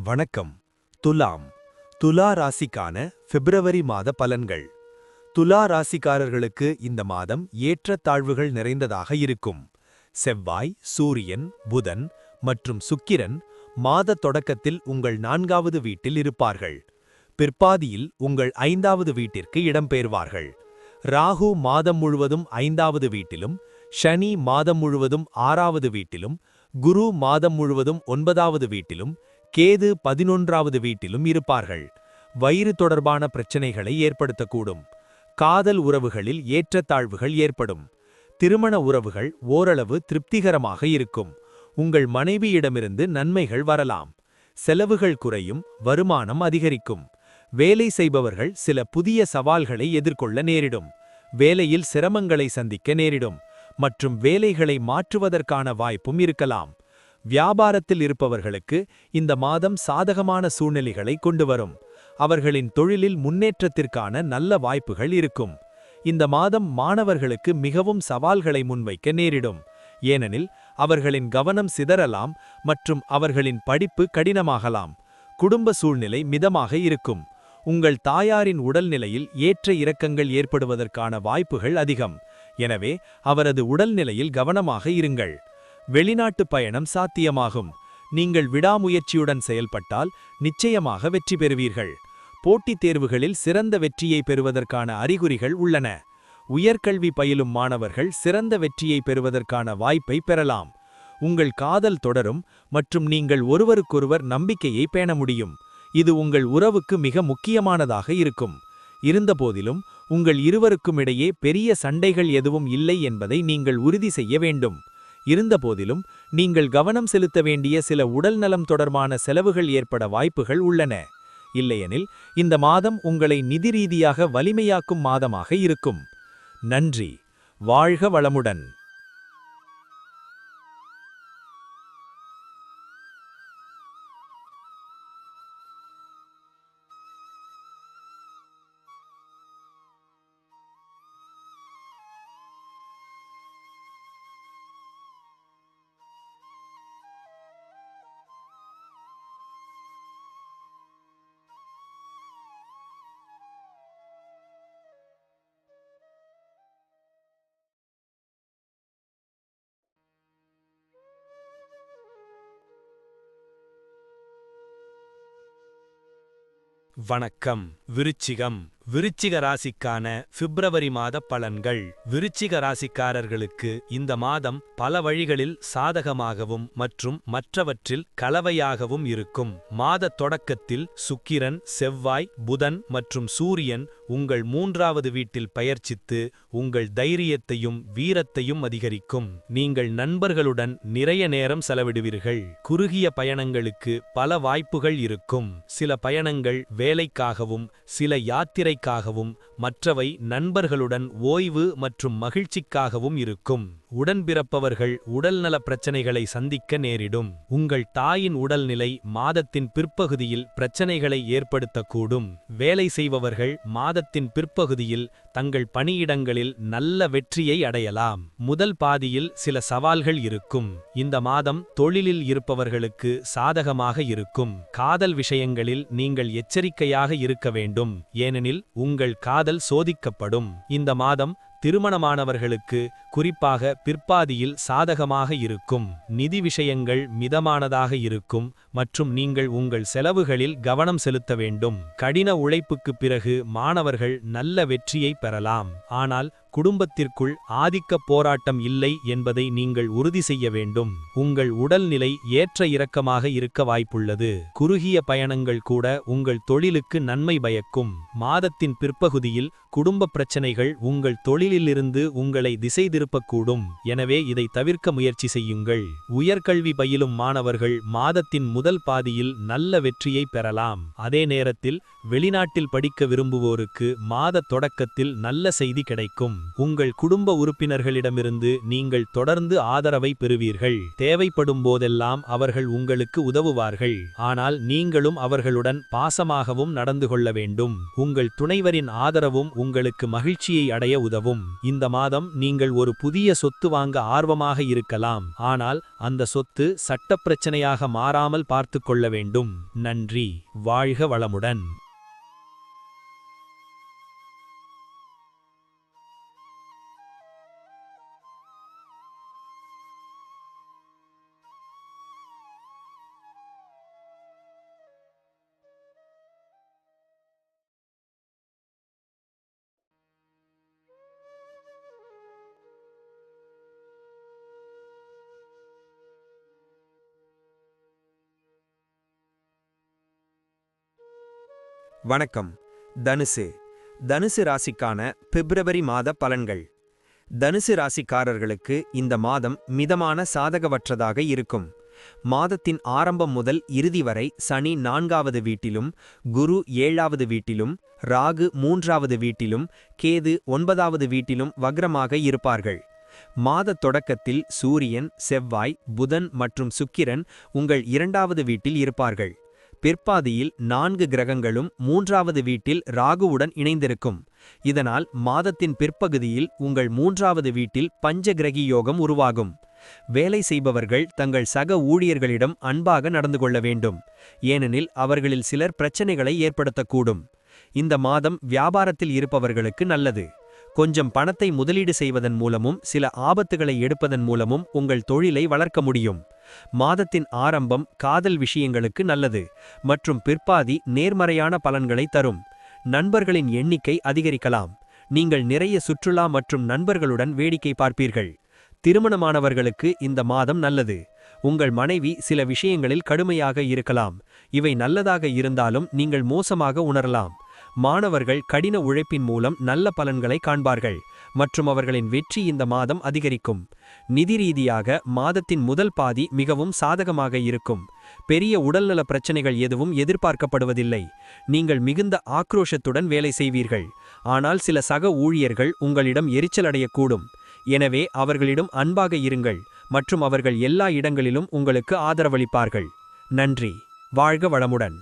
வணக்கம். துலாம். துலா ராசிக்கான பிப்ரவரி மாத பலன்கள். துலா ராசிக்காரர்களுக்கு இந்த மாதம் ஏற்றத்தாழ்வுகள் நிறைந்ததாக இருக்கும். செவ்வாய், சூரியன், புதன் மற்றும் சுக்கிரன் மாத தொடக்கத்தில் உங்கள் 4வது வீட்டில் இருப்பார்கள். பிற்பாதியில் உங்கள் 5வது வீட்டிற்கு இடம்பெயர்வார்கள். ராகு மாதம் முழுவதும் 5வது வீட்டிலும், சனி மாதம் முழுவதும் 6வது வீட்டிலும், குரு மாதம் முழுவதும் 9வது வீட்டிலும், கேது 11வது வீட்டிலும் இருப்பார்கள். வயிறு தொடர்பான பிரச்சனைகளை ஏற்படுத்தக்கூடும். காதல் உறவுகளில் ஏற்றத்தாழ்வுகள் ஏற்படும். திருமண உறவுகள் ஓரளவு திருப்திகரமாக இருக்கும். உங்கள் மனைவியிடமிருந்து நன்மைகள் வரலாம். செலவுகள் குறையும், வருமானம் அதிகரிக்கும். வேலை செய்பவர்கள் சில புதிய சவால்களை எதிர்கொள்ள நேரிடும். வேலையில் சிரமங்களை சந்திக்க நேரிடும் மற்றும் வேலைகளை மாற்றுவதற்கான வாய்ப்பும் இருக்கலாம். வியாபாரத்தில் இருப்பவர்களுக்கு இந்த மாதம் சாதகமான சூழ்நிலைகளை கொண்டு வரும். அவர்களின் தொழிலில் முன்னேற்றத்திற்கான நல்ல வாய்ப்புகள் இருக்கும். இந்த மாதம் மாணவர்களுக்கு மிகவும் சவால்களை முன்வைக்க நேரிடும். ஏனெனில் அவர்களின் கவனம் சிதறலாம் மற்றும் அவர்களின் படிப்பு கடினமாகலாம். குடும்ப சூழ்நிலை மிதமாக இருக்கும். உங்கள் தாயாரின் உடல்நிலையில் ஏற்ற இறக்கங்கள் ஏற்படுவதற்கான வாய்ப்புகள் அதிகம். எனவே அவரது உடல்நிலையில் கவனமாக இருங்கள். வெளிநாட்டு பயணம் சாத்தியமாகும். நீங்கள் விடாமுயற்சியுடன் செயல்பட்டால் நிச்சயமாக வெற்றி பெறுவீர்கள். போட்டித் தேர்வுகளில் சிறந்த வெற்றியை பெறுவதற்கான அறிகுறிகள் உள்ளன. உயர்கல்வி பயிலும் மாணவர்கள் சிறந்த வெற்றியை பெறுவதற்கான வாய்ப்பை பெறலாம். உங்கள் காதல் தொடரும் மற்றும் நீங்கள் ஒருவருக்கொருவர் நம்பிக்கையை பேண முடியும். இது உங்கள் உறவுக்கு மிக முக்கியமானதாக இருக்கும். இருந்தபோதிலும் உங்கள் இருவருக்கும் இடையே பெரிய சண்டைகள் எதுவும் இல்லை என்பதை நீங்கள் உறுதி செய்ய வேண்டும். இருந்தபோதிலும் நீங்கள் கவனம் செலுத்த வேண்டிய சில உடல்நலம் தொடர்பான செலவுகள் ஏற்பட வாய்ப்புகள் உள்ளன. இல்லையெனில் இந்த மாதம் உங்களை நிதி ரீதியாக வலிமையாக்கும் மாதமாக இருக்கும். நன்றி. வாழ்க வளமுடன். வணக்கம். விருச்சிகம். விருச்சிக ராசிக்கான பிப்ரவரி மாத பலன்கள். விருச்சிக ராசிக்காரர்களுக்கு இந்த மாதம் பல வழிகளில் சாதகமாகவும் மற்றும் மற்றவற்றில் கலவையாகவும் இருக்கும். மாத தொடக்கத்தில் சுக்கிரன், செவ்வாய், புதன் மற்றும் சூரியன் உங்கள் 3வது வீட்டில் பெயர்ச்சித்து உங்கள் தைரியத்தையும் வீரத்தையும் அதிகரிக்கும். நீங்கள் நண்பர்களுடன் நிறைய நேரம் செலவிடுவீர்கள். குறுகிய பயணங்களுக்கு பல வாய்ப்புகள் இருக்கும். சில பயணங்கள் வேலைக்காகவும் சில யாத்திரைக்காகவும் மற்றவை நண்பர்களுடன் ஓய்வு மற்றும் மகிழ்ச்சிக்காகவும் இருக்கும். உடன்பிறப்பவர்கள் உடல்நல பிரச்சனைகளை சந்திக்க நேரிடும். உங்கள் தாயின் உடல்நிலை மாதத்தின் பிற்பகுதியில் பிரச்சனைகளை ஏற்படுத்தக்கூடும். வேலை செய்பவர்கள் மாதத்தின் பிற்பகுதியில் தங்கள் பணியிடங்களில் நல்ல வெற்றியை அடையலாம். முதல் பாதியில் சில சவால்கள் இருக்கும். இந்த மாதம் தொழிலில் இருப்பவர்களுக்கு சாதகமாக இருக்கும். காதல் விஷயங்களில் நீங்கள் எச்சரிக்கையாக இருக்க வேண்டும். ஏனெனில் உங்கள் காதல் சோதிக்கப்படும். இந்த மாதம் திருமணமானவர்களுக்கு குறிப்பாக பிற்பாதியில் சாதகமாக இருக்கும். நிதி விஷயங்கள் மிதமானதாக இருக்கும் மற்றும் நீங்கள் உங்கள் செலவுகளில் கவனம் செலுத்த வேண்டும். கடின உழைப்புக்கு பிறகு மாணவர்கள் நல்ல வெற்றியை பெறலாம். ஆனால் குடும்பத்திற்குள் ஆதிக்க போராட்டம் இல்லை என்பதை நீங்கள் உறுதி செய்ய வேண்டும். உங்கள் உடல்நிலை ஏற்ற இறக்கமாக இருக்க வாய்ப்புள்ளது. குறுகிய பயணங்கள் கூட உங்கள் தொழிலுக்கு நன்மை பயக்கும். மாதத்தின் பிற்பகுதியில் குடும்ப பிரச்சனைகள் உங்கள் தொழிலிலிருந்து உங்களை திசை திருப்பக்கூடும். எனவே இதை தவிர்க்க முயற்சி செய்யுங்கள். உயர்கல்வி பயிலும் மாணவர்கள் மாதத்தின் முதல் பாதியில் நல்ல வெற்றியை பெறலாம். அதே நேரத்தில் வெளிநாட்டில் படிக்க விரும்புவோருக்கு மாத தொடக்கத்தில் நல்ல செய்தி கிடைக்கும். உங்கள் குடும்ப உறுப்பினர்களிடமிருந்து நீங்கள் தொடர்ந்து ஆதரவை பெறுவீர்கள். தேவைப்படும் போதெல்லாம் அவர்கள் உங்களுக்கு உதவுவார்கள். ஆனால் நீங்களும் அவர்களுடன் பாசமாகவும் நடந்து கொள்ள வேண்டும். உங்கள் துணைவரின் ஆதரவும் உங்களுக்கு மகிழ்ச்சியை அடைய உதவும். இந்த மாதம் நீங்கள் ஒரு புதிய சொத்து வாங்க ஆர்வமாக இருக்கலாம். ஆனால் அந்த சொத்து சட்டப் பிரச்சனையாக மாறாமல் பார்த்துக் கொள்ள வேண்டும். நன்றி. வாழ்க வளமுடன். வணக்கம். தனுசு ராசிக்கான பிப்ரவரி மாத பலன்கள். தனுசு ராசிக்காரர்களுக்கு இந்த மாதம் மிதமான சாதகவற்றதாக இருக்கும். மாதத்தின் ஆரம்பம் முதல் இறுதி வரை சனி 4வது வீட்டிலும், குரு 7வது வீட்டிலும், ராகு 3வது வீட்டிலும், கேது 9வது வீட்டிலும் வக்ரமாக இருப்பார்கள். மாத தொடக்கத்தில் சூரியன், செவ்வாய், புதன் மற்றும் சுக்கிரன் உங்கள் 2வது வீட்டில் இருப்பார்கள். பிற்பாதியில் 4 கிரகங்களும் 3வது வீட்டில் ராகுவுடன் இணைந்திருக்கும். இதனால் மாதத்தின் பிற்பகுதியில் உங்கள் 3வது வீட்டில் பஞ்சகிரகி யோகம் உருவாகும். வேலை செய்பவர்கள் தங்கள் சக ஊழியர்களிடம் அன்பாக நடந்து கொள்ள வேண்டும். ஏனெனில் அவர்களில் சிலர் பிரச்சனைகளை ஏற்படுத்தக்கூடும். இந்த மாதம் வியாபாரத்தில் இருப்பவர்களுக்கு நல்லது. கொஞ்சம் பணத்தை முதலீடு செய்வதன் மூலமும் சில ஆபத்துகளை எடுப்பதன் மூலமும் உங்கள் தொழிலை வளர்க்க முடியும். மாதத்தின் ஆரம்பம் காதல் விஷயங்களுக்கு நல்லது மற்றும் பிற்பாதி நேர்மறையான பலன்களை தரும். நண்பர்களின் எண்ணிக்கை அதிகரிக்கலாம். நீங்கள் நிறைய சுற்றுலா மற்றும் நண்பர்களுடன் வேடிக்கை பார்ப்பீர்கள். திருமணமானவர்களுக்கு இந்த மாதம் நல்லது. உங்கள் மனைவி சில விஷயங்களில் கடுமையாக இருக்கலாம். இவை நல்லதாக இருந்தாலும் நீங்கள் மோசமாக உணரலாம். மாணவர்கள் கடின உழைப்பின் மூலம் நல்ல பலன்களை காண்பார்கள் மற்றும் அவர்களின் வெற்றி இந்த மாதம் அதிகரிக்கும். நிதி ரீதியாக மாதத்தின் முதல் பாதி மிகவும் சாதகமாக இருக்கும். பெரிய உடல்நல பிரச்சனைகள் எதுவும் எதிர்பார்க்கப்படுவதில்லை. நீங்கள் மிகுந்த ஆக்ரோஷத்துடன் வேலை செய்வீர்கள். ஆனால் சில சக ஊழியர்கள் உங்களிடம் எரிச்சலடையக்கூடும். எனவே அவர்களிடம் அன்பாக இருங்கள் மற்றும் அவர்கள் எல்லா இடங்களிலும் உங்களுக்கு ஆதரவளிப்பார்கள். நன்றி. வாழ்க வளமுடன்.